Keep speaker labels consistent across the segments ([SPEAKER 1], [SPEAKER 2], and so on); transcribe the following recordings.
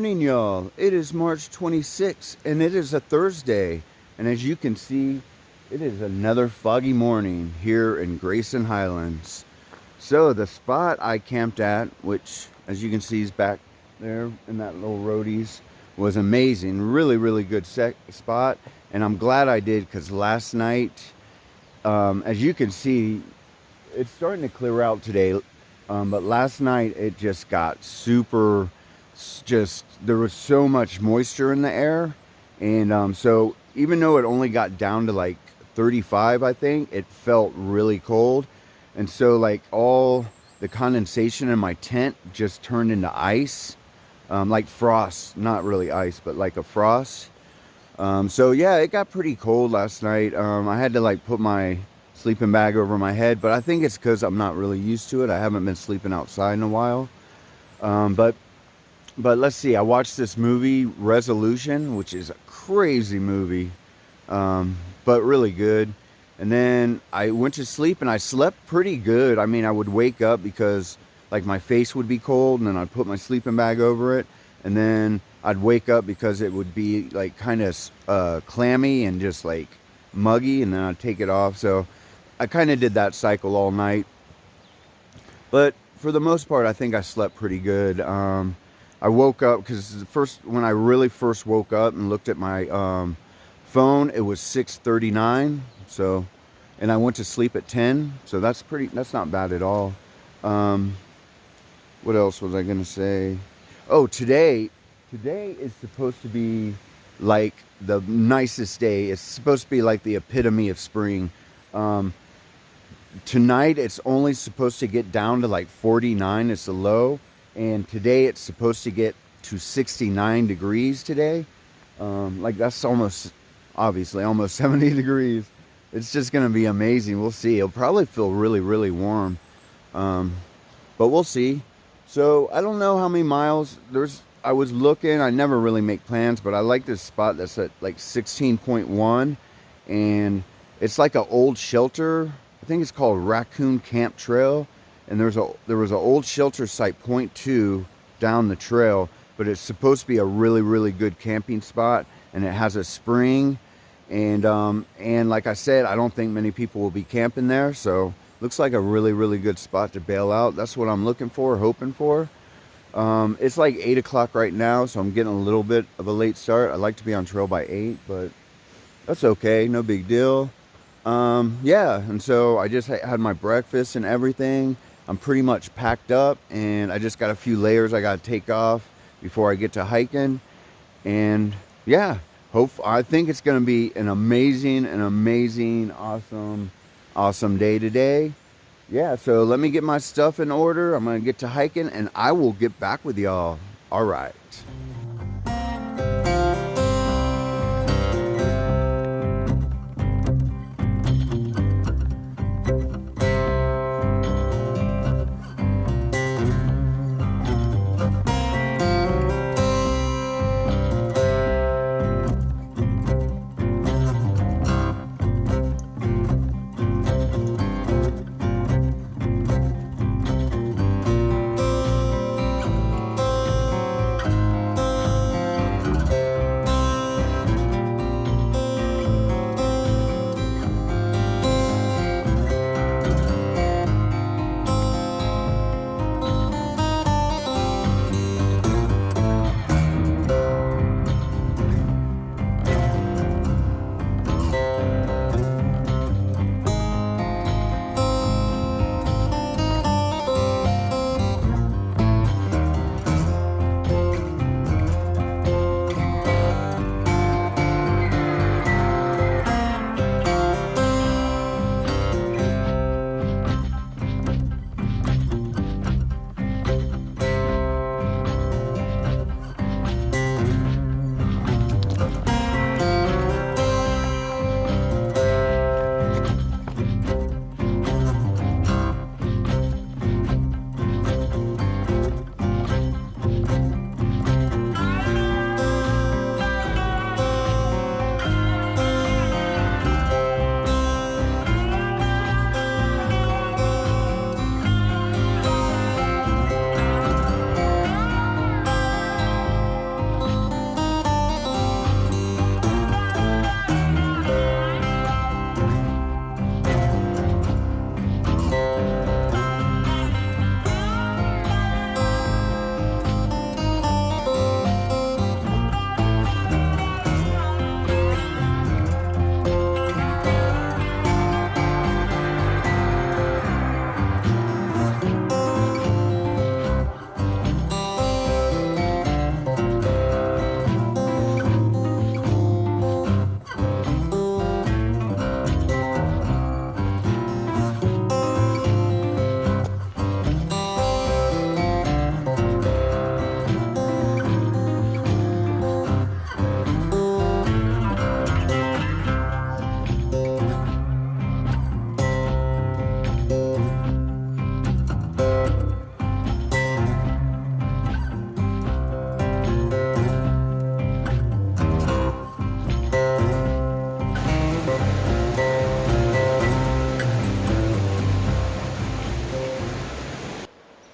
[SPEAKER 1] morning, y'all. It is March 26th, and it is a Thursday. And as you can see, it is another foggy morning here in Grayson Highlands. So the spot I camped at, which as you can see is back there in that little roadies, was amazing. Really, really good spot. And I'm glad I did, because last night, as you can see, it's starting to clear out today. But last night it just got super, there was so much moisture in the air. And so even though it only got down to like 35, I think, it felt really cold. And so like all the condensation in my tent just turned into ice, like frost, not really ice, but like a frost. So yeah, it got pretty cold last night. I had to like put my sleeping bag over my head, but I think it's because I'm not really used to it. I haven't been sleeping outside in a while. But let's see, I watched this movie Resolution, which is a crazy movie, but really good. And then I went to sleep and I slept pretty good. I mean, I would wake up because like my face would be cold, and then I'd put my sleeping bag over it, and then I'd wake up because it would be like kind of clammy and just like muggy, and then I'd take it off. So I kind of did that cycle all night, but for the most part, I think I slept pretty good. I woke up because when I really first woke up and looked at my phone, it was 6:39. So, and I went to sleep at 10. So that's not bad at all. What else was I gonna say? Oh, today is supposed to be like the nicest day. It's supposed to be like the epitome of spring. Tonight it's only supposed to get down to like 49. It's a low, and today it's supposed to get to 69 degrees today. Like that's obviously almost 70 degrees. It's just gonna be amazing. We'll see. It'll probably feel really, really warm, but we'll see. So I don't know how many miles I was looking. I never really make plans, but I like this spot that's at like 16.1, and it's like an old shelter. I think it's called Raccoon Camp Trail, and there was an old shelter site, .2, down the trail, but it's supposed to be a really, really good camping spot, and it has a spring, and like I said, I don't think many people will be camping there, so looks like a really, really good spot to bail out. That's what I'm looking for, hoping for. It's like 8 o'clock right now, so I'm getting a little bit of a late start. I'd like to be on trail by 8, but that's okay, no big deal. Yeah, and so I just had my breakfast and everything. I'm pretty much packed up, and I just got a few layers I got to take off before I get to hiking. And yeah, I think it's going to be an amazing, awesome day today. Yeah, so let me get my stuff in order. I'm going to get to hiking, and I will get back with y'all. All right.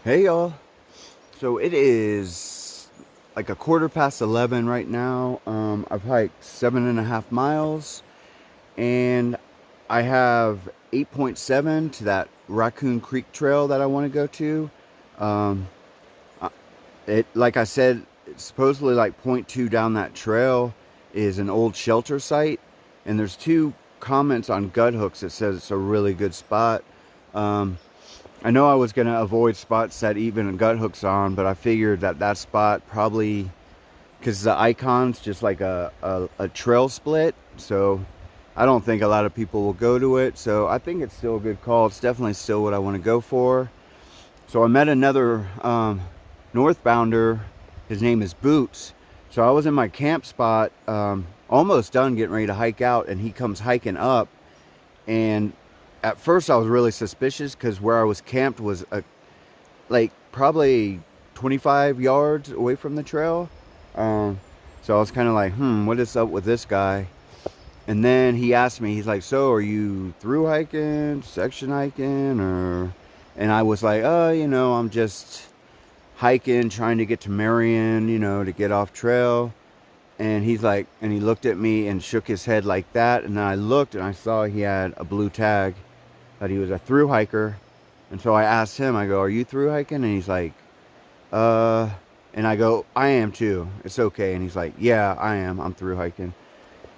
[SPEAKER 1] Hey y'all. So it is like 11:15 right now. I've hiked 7.5 miles, and I have 8.7 to that Raccoon Creek trail that I want to go to. Um, it, like I said, it's supposedly like .2 down that trail is an old shelter site, and there's two comments on Gut Hooks that says it's a really good spot. Um, I know I was going to avoid spots that even Gut Hooks on, but I figured that spot probably, because the icon's just like a trail split, so I don't think a lot of people will go to it. So I think it's still a good call. It's definitely still what I want to go for. So I met another northbounder. His name is Boots. So I was in my camp spot, almost done getting ready to hike out, and he comes hiking up. And at first I was really suspicious because where I was camped was like probably 25 yards away from the trail. So I was kind of like, what is up with this guy? And then he asked me, he's like, so are you through hiking, section hiking, or? And I was like, I'm just hiking, trying to get to Marion, to get off trail. And he's like, and he looked at me and shook his head like that. And then I looked and I saw he had a blue tag, that he was a through hiker. And so I asked him, I go, are you through hiking? And he's like, and I go, I am too. It's okay. And he's like, yeah, I am. I'm through hiking.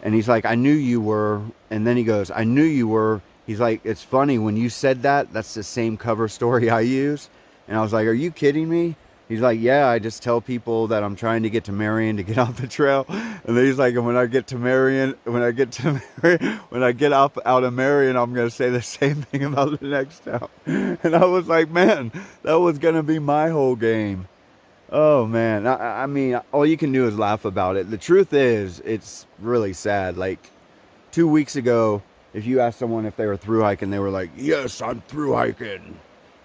[SPEAKER 1] And he's like, I knew you were. And then he goes, I knew you were. He's like, it's funny when you said that, that's the same cover story I use. And I was like, are you kidding me? He's like, yeah, I just tell people that I'm trying to get to Marion to get off the trail. And then he's like, and when I get off out of Marion, I'm going to say the same thing about the next town. And I was like, man, that was going to be my whole game. Oh man, I mean, all you can do is laugh about it. The truth is, it's really sad. Like 2 weeks ago, if you asked someone if they were through hiking, they were like, yes, I'm through hiking.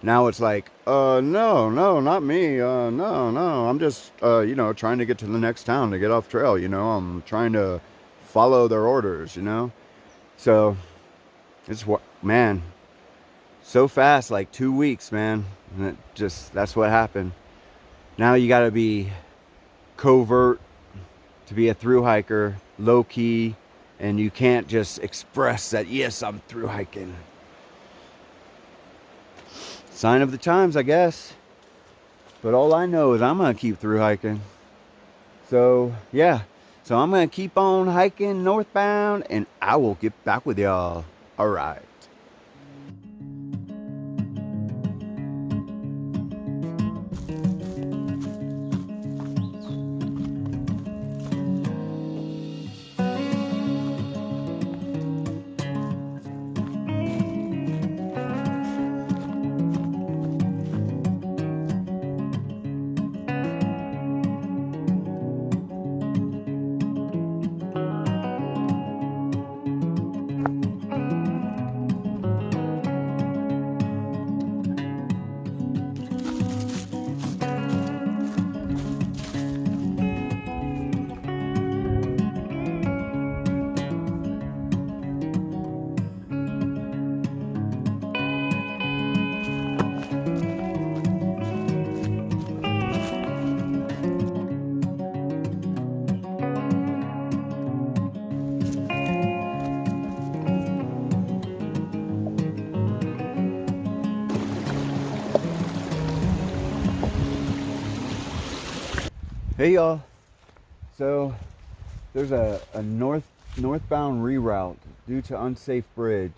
[SPEAKER 1] Now it's like, no, not me. No, I'm just, trying to get to the next town to get off trail. I'm trying to follow their orders, So it's what, man, so fast, like 2 weeks, man. And that's what happened. Now you got to be covert to be a through hiker, low key, and you can't just express that, yes, I'm through hiking. Sign of the times, I guess. But all I know is I'm going to keep through hiking. So, yeah. So I'm going to keep on hiking northbound, and I will get back with y'all. All right. Hey y'all, so there's a northbound reroute due to unsafe bridge.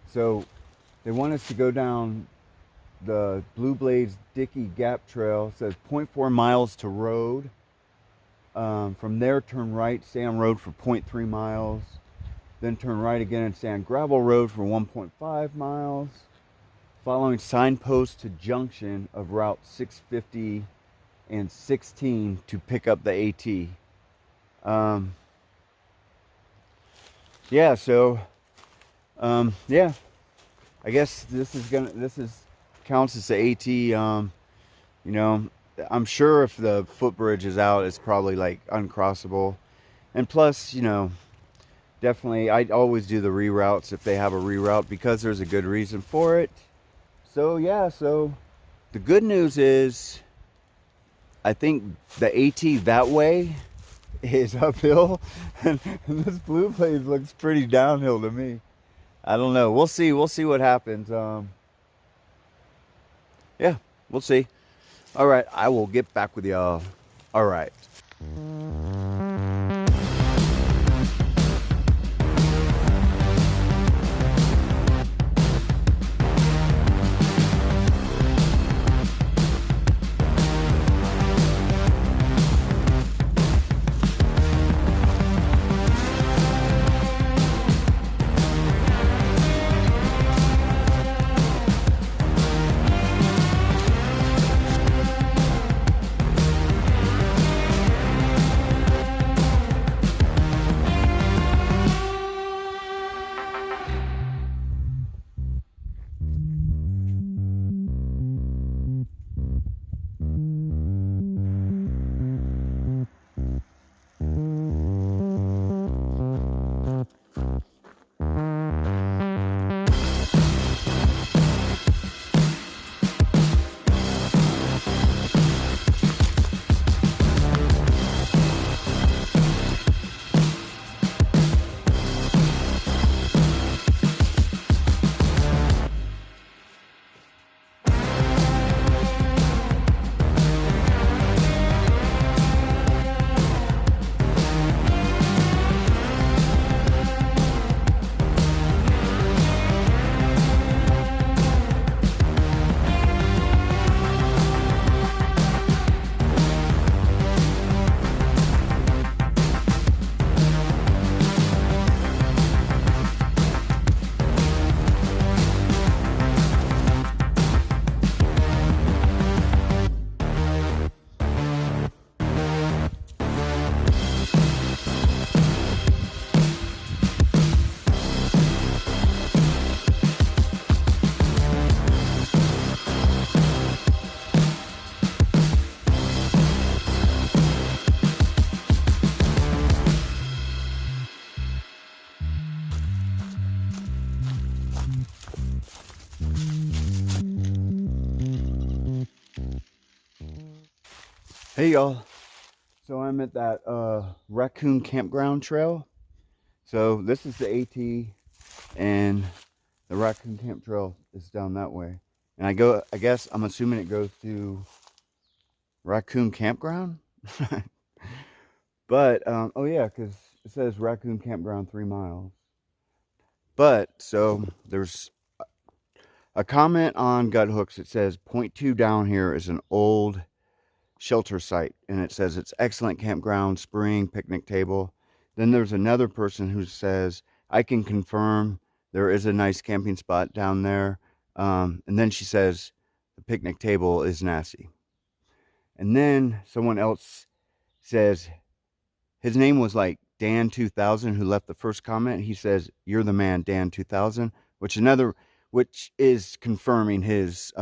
[SPEAKER 1] So they want us to go down the Blue Blades Dickey Gap Trail. It says 0.4 miles to road. From there, turn right, stay on road for 0.3 miles. Then turn right again and stay on gravel road for 1.5 miles. Following signpost to junction of Route 650 and 16 to pick up the AT. Yeah, I guess this counts as the AT. I'm sure if the footbridge is out, it's probably like uncrossable. And plus, definitely I always do the reroutes if they have a reroute because there's a good reason for it. So yeah, The good news is, I think the AT that way is uphill, and this blue place looks pretty downhill to me. I don't know. We'll see. We'll see what happens. Yeah, we'll see. All right, I will get back with y'all. All right. Hey y'all. So I'm at that raccoon campground trail. So this is the AT, and the raccoon camp trail is down that way. And I guess I'm assuming it goes to raccoon campground. But oh yeah, because it says raccoon campground 3 miles. But so there's a comment on Gut Hooks. It says point 2 down here is an old shelter site, and it says it's excellent campground, spring, picnic table. Then there's another person who says, I can confirm there is a nice camping spot down there. And then she says the picnic table is nasty. And then someone else says, his name was like Dan 2000, who left the first comment. He says, you're the man, Dan 2000, which is confirming his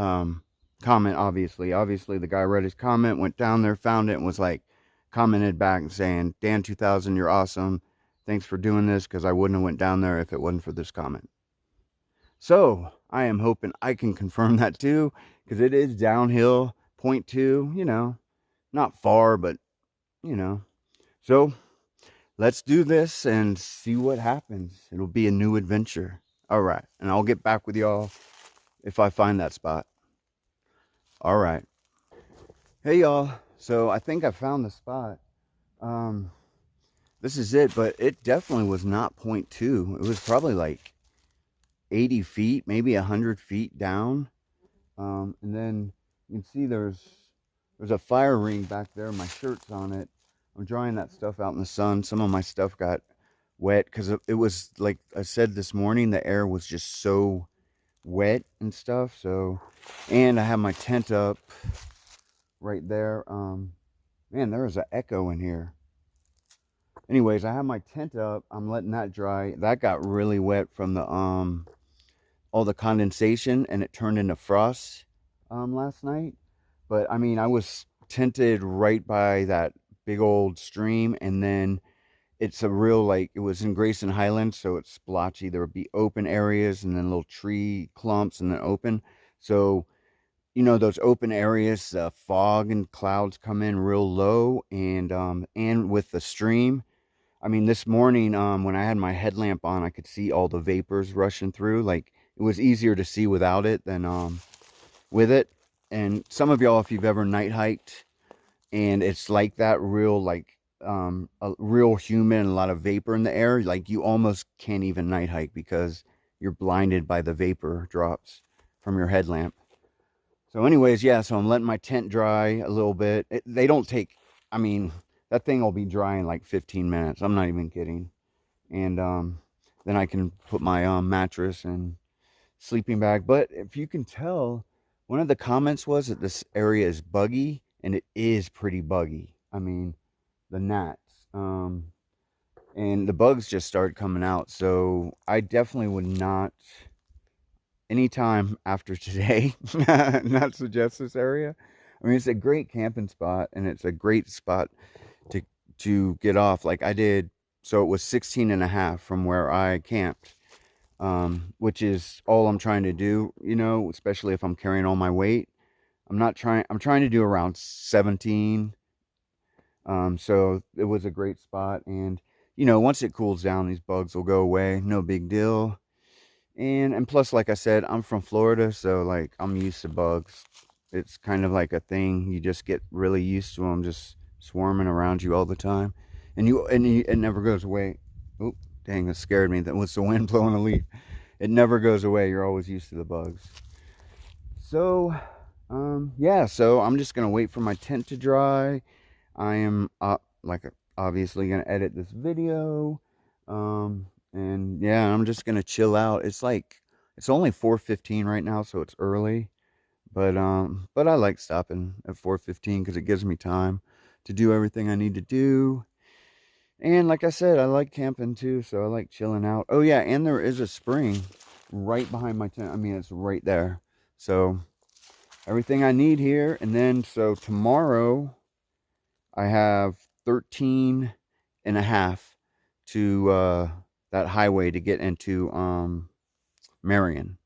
[SPEAKER 1] comment. Obviously the guy read his comment, went down there, found it, and was like, commented back and saying, Dan 2000, you're awesome, thanks for doing this, because I wouldn't have went down there if it wasn't for this comment. So I am hoping I can confirm that too, because it is downhill, point 2, not far, but so let's do this and see what happens. It'll be a new adventure. All right, and I'll get back with y'all if I find that spot. All right. Hey y'all. So I think I found the spot. This is it, but it definitely was not point 2. It was probably like 80 feet, maybe 100 feet down. And then you can see there's a fire ring back there. My shirt's on it. I'm drying that stuff out in the sun. Some of my stuff got wet because it was, like I said this morning, the air was just so wet and stuff. So, and I have my tent up right there. Man, there is an echo in here. Anyways, I have my tent up. I'm letting that dry. That got really wet from the all the condensation, and it turned into frost last night. But I mean, I was tented right by that big old stream, and then it's a real, like, it was in Grayson Highlands, so it's splotchy. There would be open areas and then little tree clumps and then open. So you know, those open areas, fog and clouds come in real low, and with the stream. I mean, this morning, when I had my headlamp on, I could see all the vapors rushing through. Like, it was easier to see without it than with it. And some of y'all, if you've ever night hiked, and it's like that, real like a real humid and a lot of vapor in the air, like you almost can't even night hike because you're blinded by the vapor drops from your headlamp. So, anyways, yeah, so I'm letting my tent dry a little bit. They don't take, I mean, that thing will be dry in like 15 minutes. I'm not even kidding. And then I can put my mattress and sleeping bag. But if you can tell, one of the comments was that this area is buggy, and it is pretty buggy. I mean, the gnats. And the bugs just started coming out. So I definitely would not, anytime after today, not suggest this area. I mean, it's a great camping spot, and it's a great spot to get off. Like I did, so it was 16 and a half from where I camped, which is all I'm trying to do, you know, especially if I'm carrying all my weight. I'm trying to do around 17. So it was a great spot. And, you know, once it cools down, these bugs will go away. No big deal. And plus, like I said, I'm from Florida, so like I'm used to bugs. It's kind of like a thing. You just get really used to them just swarming around you all the time, it never goes away. Oh, dang, that scared me. That was the wind blowing a leaf. It never goes away. You're always used to the bugs. So, yeah. So I'm just gonna wait for my tent to dry. I am like obviously gonna edit this video, and yeah, I'm just gonna chill out. It's only 4:15 right now, so it's early. But I like stopping at 4:15 because it gives me time to do everything I need to do. And like I said, I like camping too, so I like chilling out. Oh yeah, and there is a spring right behind my tent. I mean, it's right there. So everything I need here. And then so tomorrow I have 13 and a half to that highway to get into Marion.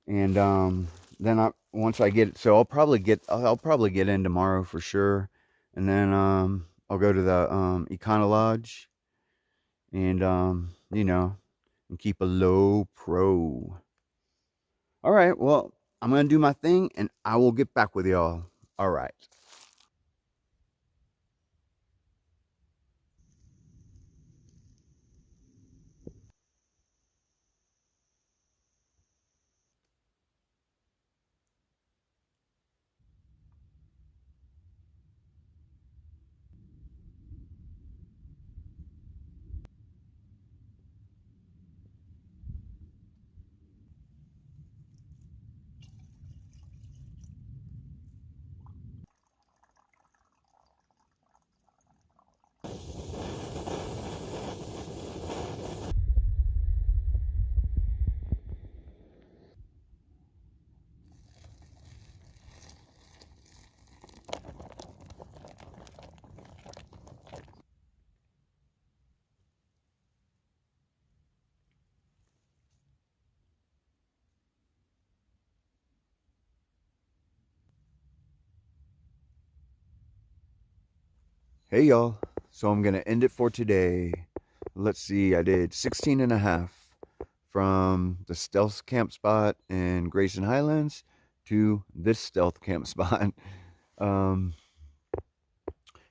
[SPEAKER 1] And then once I get, so I'll probably get in tomorrow for sure. And then I'll go to the Econo Lodge, and you know, and keep a low pro. All right, well, I'm gonna do my thing, and I will get back with y'all. All right. Hey y'all. So I'm gonna end it for today. Let's see, I did 16 and a half from the stealth camp spot in Grayson Highlands to this stealth camp spot. Um,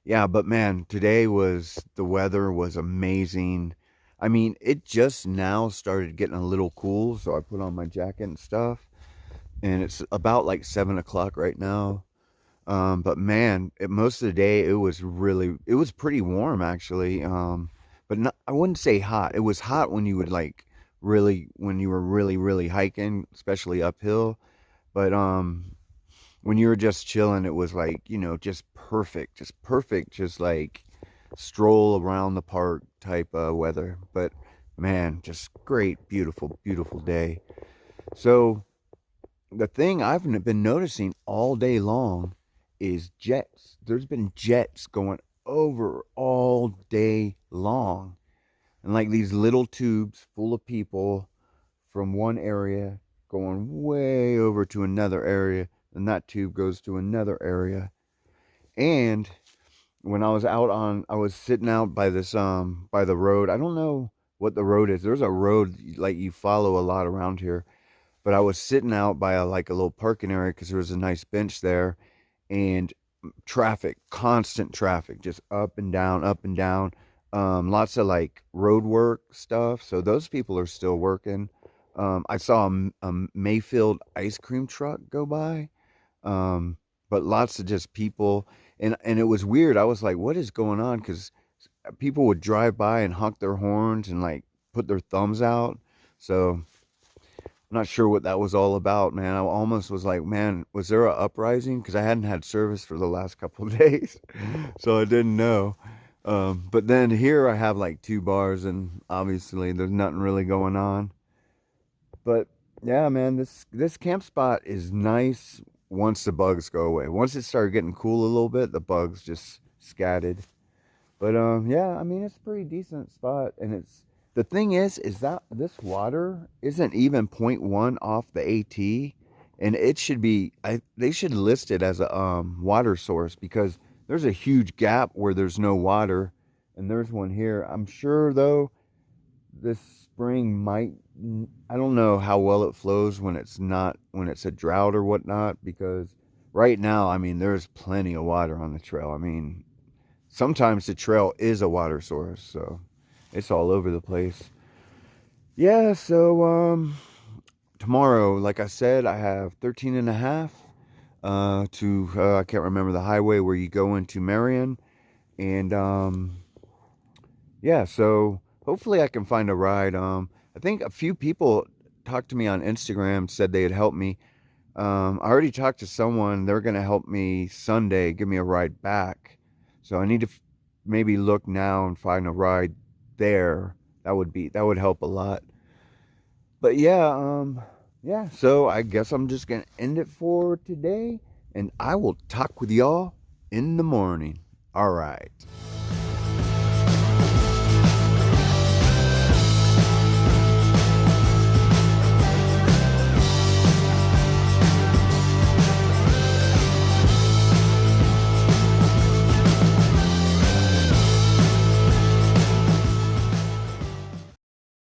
[SPEAKER 1] yeah, but man, today was the weather was amazing. I mean, it just now started getting a little cool, so I put on my jacket and stuff, and it's about like 7 o'clock right now. But man, most of the day it was pretty warm actually. But not, I wouldn't say hot. It was hot when you would like when you were really hiking, especially uphill. But when you were just chilling, it was like, you know, just perfect, just like stroll around the park type weather. But man, just great, beautiful day. So the thing I've been noticing all day long is jets. There's been jets going over all day long. And like these little tubes full of people from one area going way over to another area. and that tube goes to another area. And when I was I was sitting out by this by the road. I don't know what the road is. There's a road like you follow a lot around here, but I was sitting out by like a little parking area because there was a nice bench there, and traffic, constant traffic, just up and down, up and down. Lots of like road work stuff. So those people are still working. I saw a Mayfield ice cream truck go by, but lots of just people, and it was weird. I was like, "What is going on?" Because people would drive by and honk their horns and like put their thumbs out. So I'm not sure what that was all about, man. I almost was like, man, was there a uprising? Because I hadn't had service for the last couple of days, so I didn't know. But then here I have like 2 bars, and obviously there's nothing really going on. But yeah, man, this camp spot is nice once the bugs go away. Once it started getting cool a little bit, the bugs just scattered. But yeah, I mean it's a pretty decent spot, and it's the thing is that this water isn't even .1 off the AT, and it should be. They should list it as a water source because there's a huge gap where there's no water, and there's one here. I'm sure though this spring might. I don't know how well it flows when it's not when it's a drought or whatnot because right now, I mean, there's plenty of water on the trail. I mean, sometimes the trail is a water source, so it's all over the place. Yeah, so tomorrow, like I said, I have 13 and a half to I can't remember the highway where you go into Marion, and yeah, so hopefully I can find a ride. I think a few people talked to me on Instagram, said they'd help me. I already talked to someone. They're gonna help me Sunday, give me a ride back. So I need to maybe look now and find a ride there. That would help a lot. But yeah, yeah. So I guess I'm just gonna end it for today, and I will talk with y'all in the morning. All right.